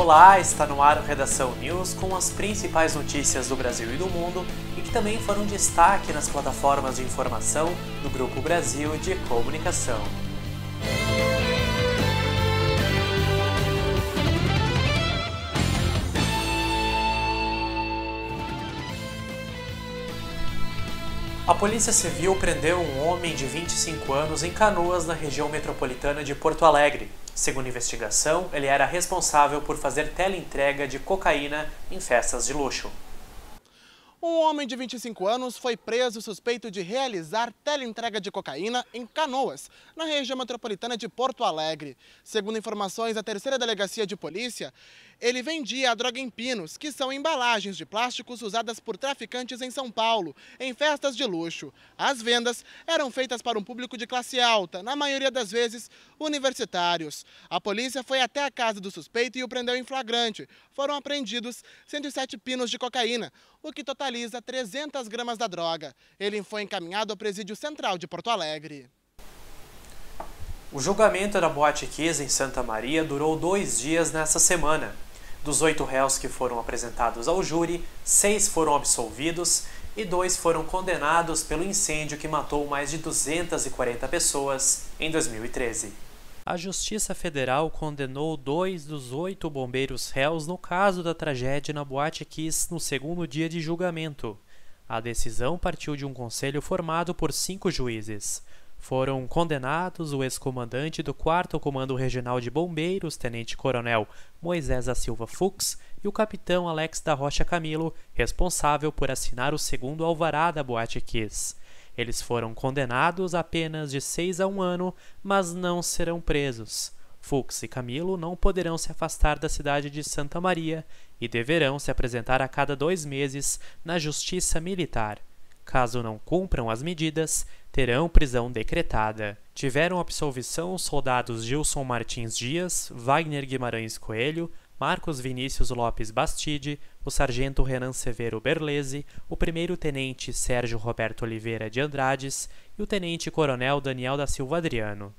Olá, está no ar o Redação News com as principais notícias do Brasil e do mundo e que também foram destaque nas plataformas de informação do Grupo Brasil de Comunicação. A Polícia Civil prendeu um homem de 25 anos em Canoas, na região metropolitana de Porto Alegre. Segundo a investigação, ele era responsável por fazer teleentrega de cocaína em festas de luxo. Um homem de 25 anos foi preso suspeito de realizar teleentrega de cocaína em Canoas, na região metropolitana de Porto Alegre. Segundo informações da 3ª Delegacia de Polícia, ele vendia a droga em pinos, que são embalagens de plásticos usadas por traficantes em São Paulo, em festas de luxo. As vendas eram feitas para um público de classe alta, na maioria das vezes universitários. A polícia foi até a casa do suspeito e o prendeu em flagrante. Foram apreendidos 107 pinos de cocaína, o que totaliza 300 gramas da droga. Ele foi encaminhado ao Presídio Central de Porto Alegre. O julgamento da Boate Kiss em Santa Maria durou 2 dias nesta semana. Dos 8 réus que foram apresentados ao júri, 6 foram absolvidos e 2 foram condenados pelo incêndio que matou mais de 240 pessoas em 2013. A Justiça Federal condenou 2 dos 8 bombeiros réus no caso da tragédia na Boate Kiss no segundo dia de julgamento. A decisão partiu de um conselho formado por 5 juízes. Foram condenados o ex-comandante do 4º Comando Regional de Bombeiros, Tenente-Coronel Moisés da Silva Fux, e o capitão Alex da Rocha Camilo, responsável por assinar o segundo alvará da Boate Kiss. Eles foram condenados a penas de 6 a 1 ano, mas não serão presos. Fux e Camilo não poderão se afastar da cidade de Santa Maria e deverão se apresentar a cada 2 meses na Justiça Militar. Caso não cumpram as medidas, terão prisão decretada. Tiveram absolvição os soldados Gilson Martins Dias, Wagner Guimarães Coelho, Marcos Vinícius Lopes Bastide, o sargento Renan Severo Berlese, o primeiro-tenente Sérgio Roberto Oliveira de Andrades e o tenente-coronel Daniel da Silva Adriano.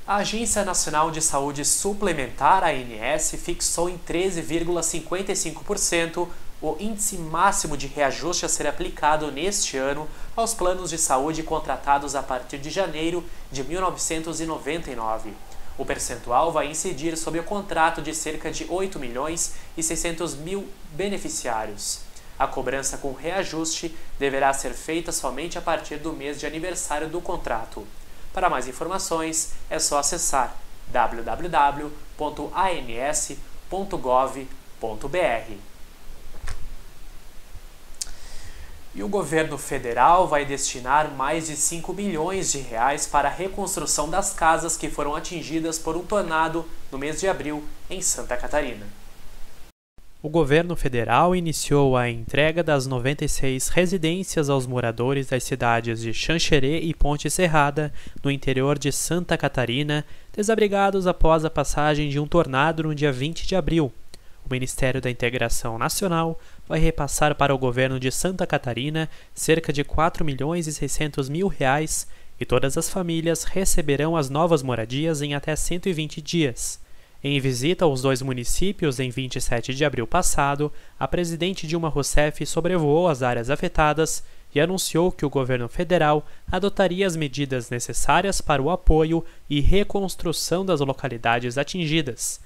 A Agência Nacional de Saúde Suplementar, ANS, fixou em 13,55% o índice máximo de reajuste a ser aplicado neste ano aos planos de saúde contratados a partir de janeiro de 1999. O percentual vai incidir sobre o contrato de cerca de 8 milhões e 600 mil beneficiários. A cobrança com reajuste deverá ser feita somente a partir do mês de aniversário do contrato. Para mais informações, é só acessar www.ans.gov.br. E o governo federal vai destinar mais de 5 milhões de reais para a reconstrução das casas que foram atingidas por um tornado no mês de abril em Santa Catarina. O governo federal iniciou a entrega das 96 residências aos moradores das cidades de Xanxerê e Ponte Serrada, no interior de Santa Catarina, desabrigados após a passagem de um tornado no dia 20 de abril. O Ministério da Integração Nacional vai repassar para o governo de Santa Catarina cerca de 4 milhões e 600 mil reais e todas as famílias receberão as novas moradias em até 120 dias. Em visita aos 2 municípios em 27 de abril passado, a presidente Dilma Rousseff sobrevoou as áreas afetadas e anunciou que o governo federal adotaria as medidas necessárias para o apoio e reconstrução das localidades atingidas.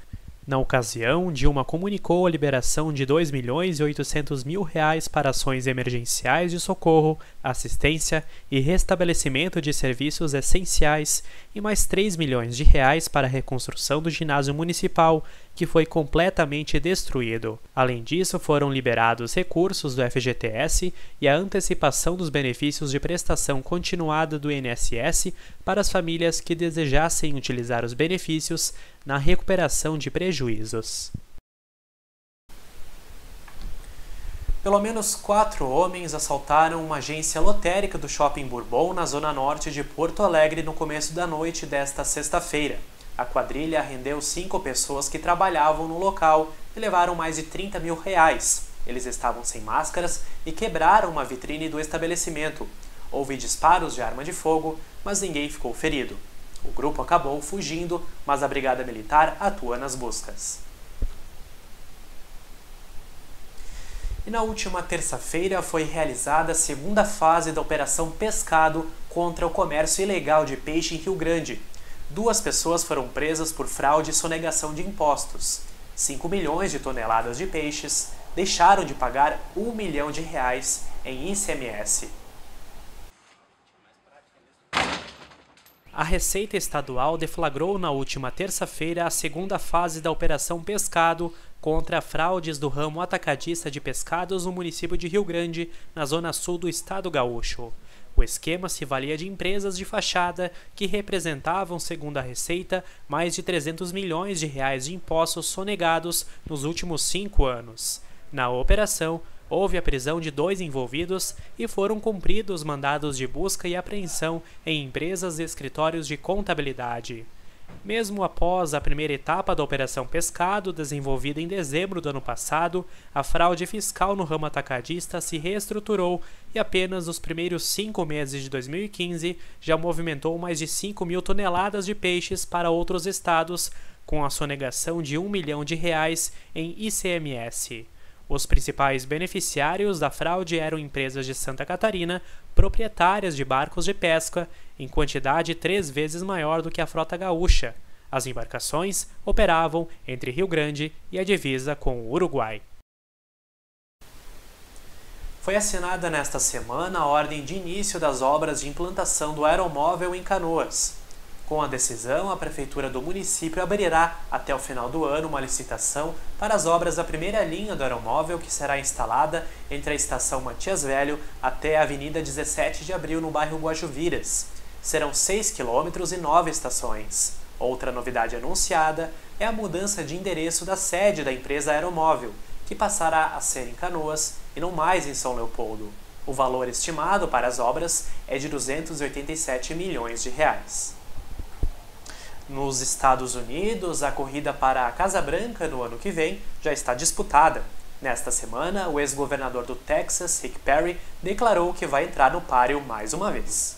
Na ocasião, Dilma comunicou a liberação de 2 milhões e 800 mil reais para ações emergenciais de socorro, assistência e restabelecimento de serviços essenciais e mais 3 milhões de reais para a reconstrução do ginásio municipal, que foi completamente destruído. Além disso, foram liberados recursos do FGTS e a antecipação dos benefícios de prestação continuada do INSS para as famílias que desejassem utilizar os benefícios na recuperação de prejuízos. Pelo menos 4 homens assaltaram uma agência lotérica do Shopping Bourbon na zona norte de Porto Alegre no começo da noite desta sexta-feira. A quadrilha rendeu 5 pessoas que trabalhavam no local e levaram mais de 30 mil reais. Eles estavam sem máscaras e quebraram uma vitrine do estabelecimento. Houve disparos de arma de fogo, mas ninguém ficou ferido. O grupo acabou fugindo, mas a Brigada Militar atua nas buscas. E na última terça-feira foi realizada a segunda fase da Operação Pescado contra o comércio ilegal de peixe em Rio Grande. 2 pessoas foram presas por fraude e sonegação de impostos. 5 milhões de toneladas de peixes deixaram de pagar R$1 milhão em ICMS. A Receita Estadual deflagrou na última terça-feira a segunda fase da Operação Pescado contra fraudes do ramo atacadista de pescados no município de Rio Grande, na zona sul do estado gaúcho. O esquema se valia de empresas de fachada que representavam, segundo a Receita, mais de R$300 milhões de impostos sonegados nos últimos 5 anos. Na operação, houve a prisão de 2 envolvidos e foram cumpridos mandados de busca e apreensão em empresas e escritórios de contabilidade. Mesmo após a primeira etapa da Operação Pescado, desenvolvida em dezembro do ano passado, a fraude fiscal no ramo atacadista se reestruturou e apenas nos primeiros 5 meses de 2015 já movimentou mais de 5 mil toneladas de peixes para outros estados, com a sonegação de R$1 milhão em ICMS. Os principais beneficiários da fraude eram empresas de Santa Catarina, proprietárias de barcos de pesca, em quantidade 3 vezes maior do que a frota gaúcha. As embarcações operavam entre Rio Grande e a divisa com o Uruguai. Foi assinada nesta semana a ordem de início das obras de implantação do aeromóvel em Canoas. Com a decisão, a Prefeitura do município abrirá até o final do ano uma licitação para as obras da primeira linha do aeromóvel, que será instalada entre a Estação Matias Velho até a Avenida 17 de Abril, no bairro Guajuviras. Serão 6 quilômetros e 9 estações. Outra novidade anunciada é a mudança de endereço da sede da empresa aeromóvel, que passará a ser em Canoas e não mais em São Leopoldo. O valor estimado para as obras é de R$287 milhões. Nos Estados Unidos, a corrida para a Casa Branca no ano que vem já está disputada. Nesta semana, o ex-governador do Texas, Rick Perry, declarou que vai entrar no páreo mais uma vez.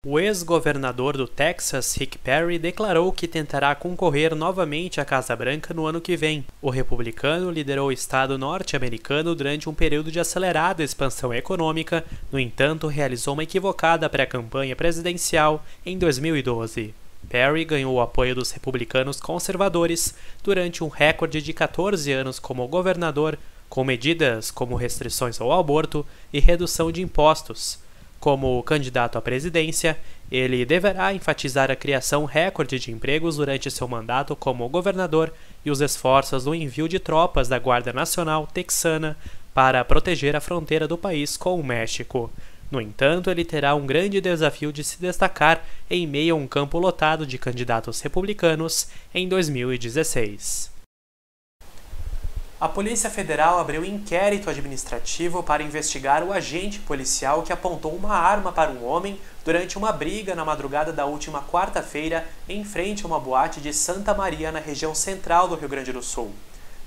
O ex-governador do Texas, Rick Perry, declarou que tentará concorrer novamente à Casa Branca no ano que vem. O republicano liderou o estado norte-americano durante um período de acelerada expansão econômica, no entanto, realizou uma equivocada pré-campanha presidencial em 2012. Perry ganhou o apoio dos republicanos conservadores durante um recorde de 14 anos como governador, com medidas como restrições ao aborto e redução de impostos. Como candidato à presidência, ele deverá enfatizar a criação recorde de empregos durante seu mandato como governador e os esforços no envio de tropas da Guarda Nacional Texana para proteger a fronteira do país com o México. No entanto, ele terá um grande desafio de se destacar em meio a um campo lotado de candidatos republicanos em 2016. A Polícia Federal abriu inquérito administrativo para investigar o agente policial que apontou uma arma para um homem durante uma briga na madrugada da última quarta-feira em frente a uma boate de Santa Maria, na região central do Rio Grande do Sul.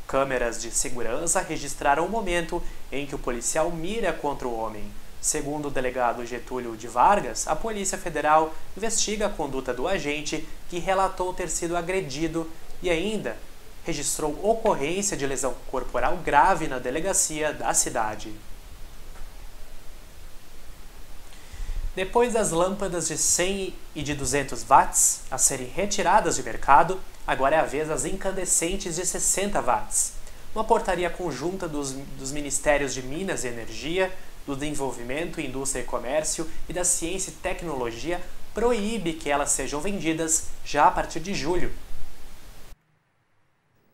Câmeras de segurança registraram o momento em que o policial mira contra o homem. Segundo o delegado Getúlio de Vargas, a Polícia Federal investiga a conduta do agente, que relatou ter sido agredido e ainda registrou ocorrência de lesão corporal grave na delegacia da cidade. Depois das lâmpadas de 100 e de 200 watts a serem retiradas de mercado, agora é a vez das incandescentes de 60 watts. Uma portaria conjunta dos Ministérios de Minas e Energia, do Desenvolvimento, Indústria e Comércio e da Ciência e Tecnologia proíbe que elas sejam vendidas já a partir de julho.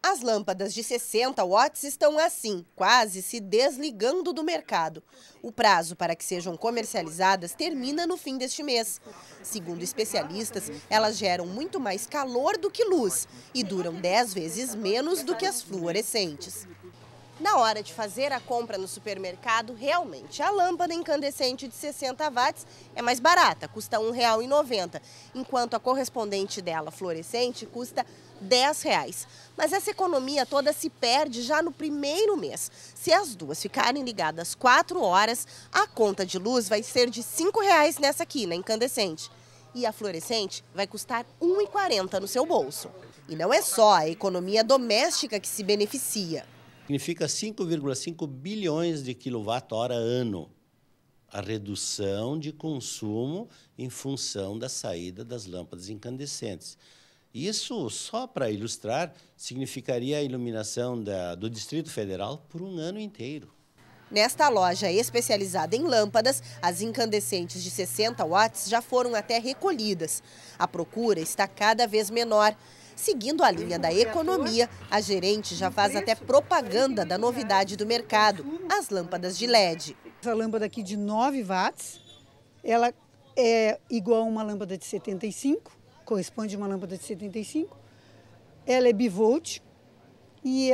As lâmpadas de 60 watts estão assim, quase se desligando do mercado. O prazo para que sejam comercializadas termina no fim deste mês. Segundo especialistas, elas geram muito mais calor do que luz e duram 10 vezes menos do que as fluorescentes. Na hora de fazer a compra no supermercado, realmente, a lâmpada incandescente de 60 watts é mais barata, custa R$ 1,90, enquanto a correspondente dela, fluorescente, custa R$ 10. Mas essa economia toda se perde já no primeiro mês. Se as duas ficarem ligadas 4 horas, a conta de luz vai ser de R$ 5 nessa aqui, na incandescente. E a fluorescente vai custar R$ 1,40 no seu bolso. E não é só a economia doméstica que se beneficia. Significa 5,5 bilhões de quilowatt-hora ano. A redução de consumo em função da saída das lâmpadas incandescentes. Isso, só para ilustrar, significaria a iluminação do Distrito Federal por um ano inteiro. Nesta loja especializada em lâmpadas, as incandescentes de 60 watts já foram até recolhidas. A procura está cada vez menor. Seguindo a linha da economia, a gerente já faz até propaganda da novidade do mercado, as lâmpadas de LED. Essa lâmpada aqui de 9 watts, ela é igual a uma lâmpada de 75, corresponde a uma lâmpada de 75. Ela é bivolt e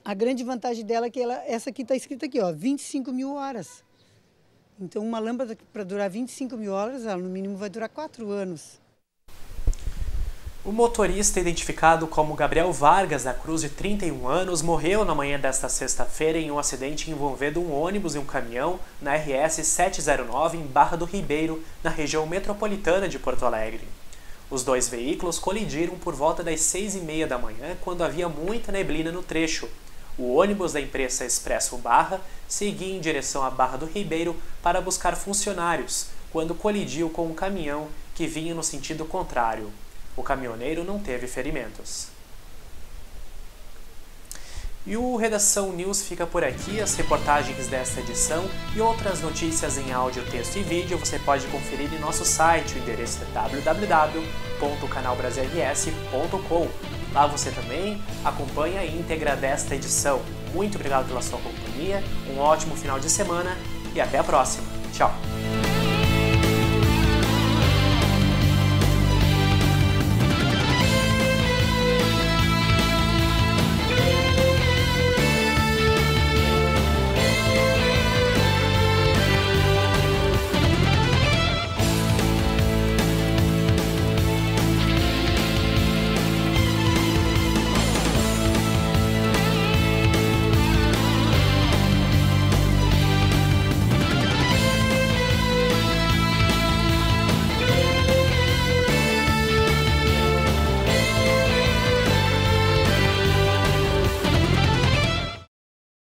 a grande vantagem dela é que essa aqui está escrita aqui, ó, 25 mil horas. Então uma lâmpada para durar 25 mil horas, ela no mínimo vai durar 4 anos. O motorista identificado como Gabriel Vargas da Cruz, de 31 anos, morreu na manhã desta sexta-feira em um acidente envolvendo um ônibus e um caminhão na RS 709 em Barra do Ribeiro, na região metropolitana de Porto Alegre. Os dois veículos colidiram por volta das 6h30 da manhã, quando havia muita neblina no trecho. O ônibus da empresa Expresso Barra seguia em direção à Barra do Ribeiro para buscar funcionários, quando colidiu com um caminhão que vinha no sentido contrário. O caminhoneiro não teve ferimentos. E o Redação News fica por aqui. As reportagens desta edição e outras notícias em áudio, texto e vídeo você pode conferir em nosso site. O endereço é www.canalbrasilrs.com. Lá você também acompanha a íntegra desta edição. Muito obrigado pela sua companhia, um ótimo final de semana e até a próxima. Tchau!